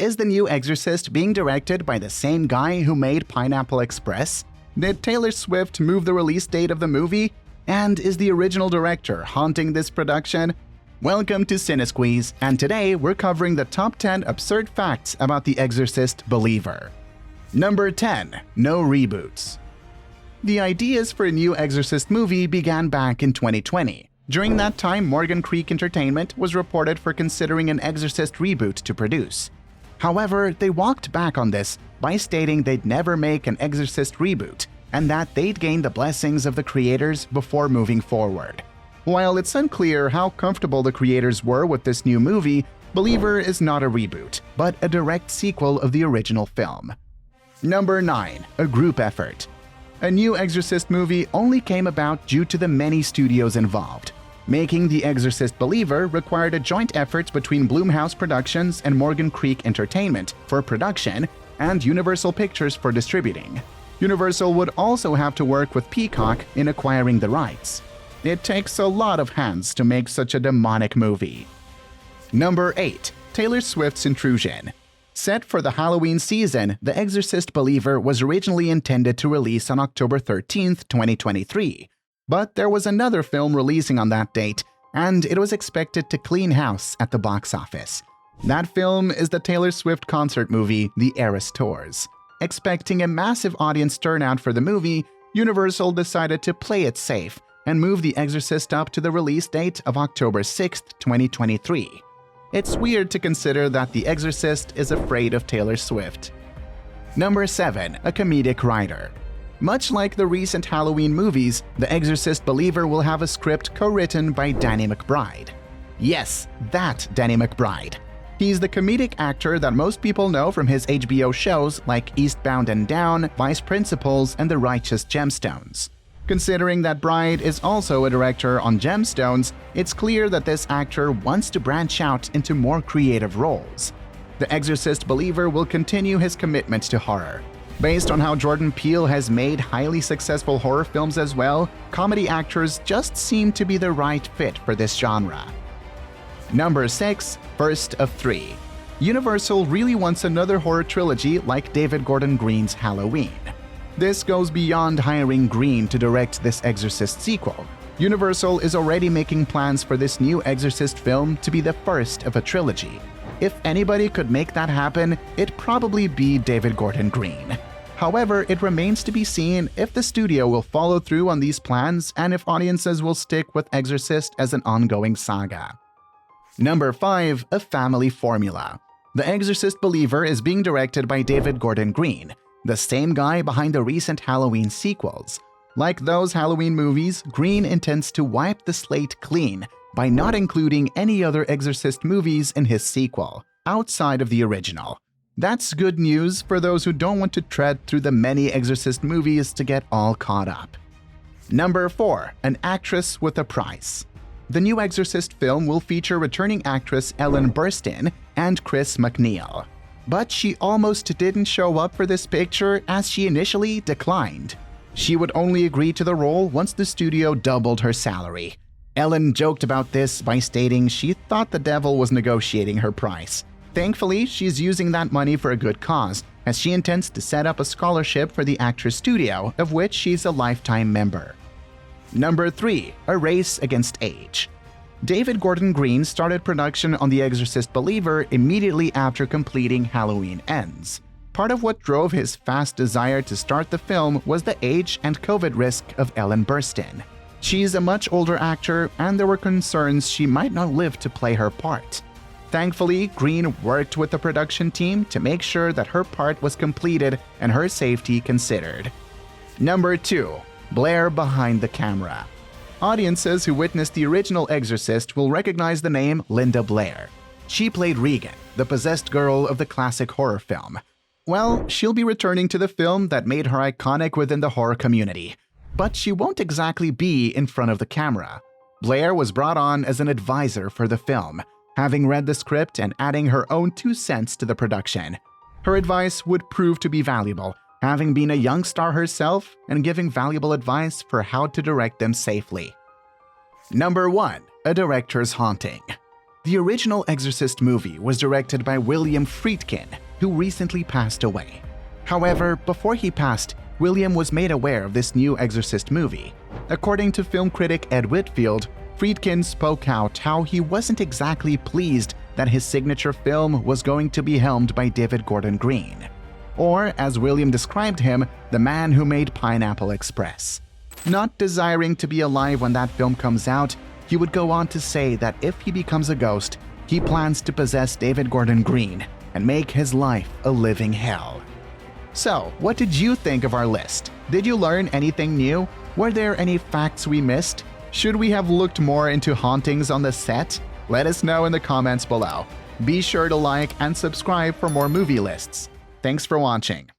Is the new Exorcist being directed by the same guy who made Pineapple Express? Did Taylor Swift move the release date of the movie? And is the original director haunting this production? Welcome to CineSqueeze, and today we're covering the top 10 absurd facts about The Exorcist Believer. Number 10. No reboots. The ideas for a new Exorcist movie began back in 2020. During that time, Morgan Creek Entertainment was reported for considering an Exorcist reboot to produce. However, they walked back on this by stating they'd never make an Exorcist reboot and that they'd gain the blessings of the creators before moving forward. While it's unclear how comfortable the creators were with this new movie, Believer is not a reboot, but a direct sequel of the original film. Number 9. A group effort. A new Exorcist movie only came about due to the many studios involved. Making The Exorcist Believer required a joint effort between Blumhouse Productions and Morgan Creek Entertainment for production and Universal Pictures for distributing. Universal would also have to work with Peacock in acquiring the rights. It takes a lot of hands to make such a demonic movie. Number 8. Taylor Swift's Intrusion. Set for the Halloween season, The Exorcist Believer was originally intended to release on October 13, 2023. But there was another film releasing on that date, and it was expected to clean house at the box office. That film is the Taylor Swift concert movie, The Eras Tours. Expecting a massive audience turnout for the movie, Universal decided to play it safe and move The Exorcist up to the release date of October 6, 2023. It's weird to consider that The Exorcist is afraid of Taylor Swift. Number 7. A comedic writer. Much like the recent Halloween movies, The Exorcist Believer will have a script co-written by Danny McBride. Yes, that Danny McBride. He's the comedic actor that most people know from his HBO shows like Eastbound and Down, Vice Principals, and The Righteous Gemstones. Considering that Bride is also a director on Gemstones, it's clear that this actor wants to branch out into more creative roles. The Exorcist Believer will continue his commitment to horror. Based on how Jordan Peele has made highly successful horror films as well, comedy actors just seem to be the right fit for this genre. Number 6. First of 3. Universal really wants another horror trilogy like David Gordon Green's Halloween. This goes beyond hiring Green to direct this Exorcist sequel. Universal is already making plans for this new Exorcist film to be the first of a trilogy. If anybody could make that happen, it'd probably be David Gordon Green. However, it remains to be seen if the studio will follow through on these plans and if audiences will stick with Exorcist as an ongoing saga. Number 5. A family formula. The Exorcist Believer is being directed by David Gordon Green, the same guy behind the recent Halloween sequels. Like those Halloween movies, Green intends to wipe the slate clean by not including any other Exorcist movies in his sequel, outside of the original. That's good news for those who don't want to tread through the many Exorcist movies to get all caught up. Number 4. An actress with a price. The new Exorcist film will feature returning actress Ellen Burstyn and Chris MacNeil. But she almost didn't show up for this picture as she initially declined. She would only agree to the role once the studio doubled her salary. Ellen joked about this by stating she thought the devil was negotiating her price. Thankfully, she's using that money for a good cause, as she intends to set up a scholarship for the actress studio, of which she's a lifetime member. Number 3. A race against age. David Gordon Green started production on The Exorcist Believer immediately after completing Halloween Ends. Part of what drove his fast desire to start the film was the age and COVID risk of Ellen Burstyn. She's a much older actor, and there were concerns she might not live to play her part. Thankfully, Green worked with the production team to make sure that her part was completed and her safety considered. Number 2. Blair behind the camera. Audiences who witnessed the original Exorcist will recognize the name Linda Blair. She played Regan, the possessed girl of the classic horror film. Well, she'll be returning to the film that made her iconic within the horror community. But she won't exactly be in front of the camera. Blair was brought on as an advisor for the film, having read the script and adding her own 2 cents to the production. Her advice would prove to be valuable, having been a young star herself and giving valuable advice for how to direct them safely. Number 1. A director's haunting. The original Exorcist movie was directed by William Friedkin, who recently passed away. However, before he passed, William was made aware of this new Exorcist movie. According to film critic Ed Whitfield, Friedkin spoke out how he wasn't exactly pleased that his signature film was going to be helmed by David Gordon Green. Or, as William described him, the man who made Pineapple Express. Not desiring to be alive when that film comes out, he would go on to say that if he becomes a ghost, he plans to possess David Gordon Green and make his life a living hell. So, what did you think of our list? Did you learn anything new? Were there any facts we missed? Should we have looked more into hauntings on the set? Let us know in the comments below. Be sure to like and subscribe for more movie lists. Thanks for watching.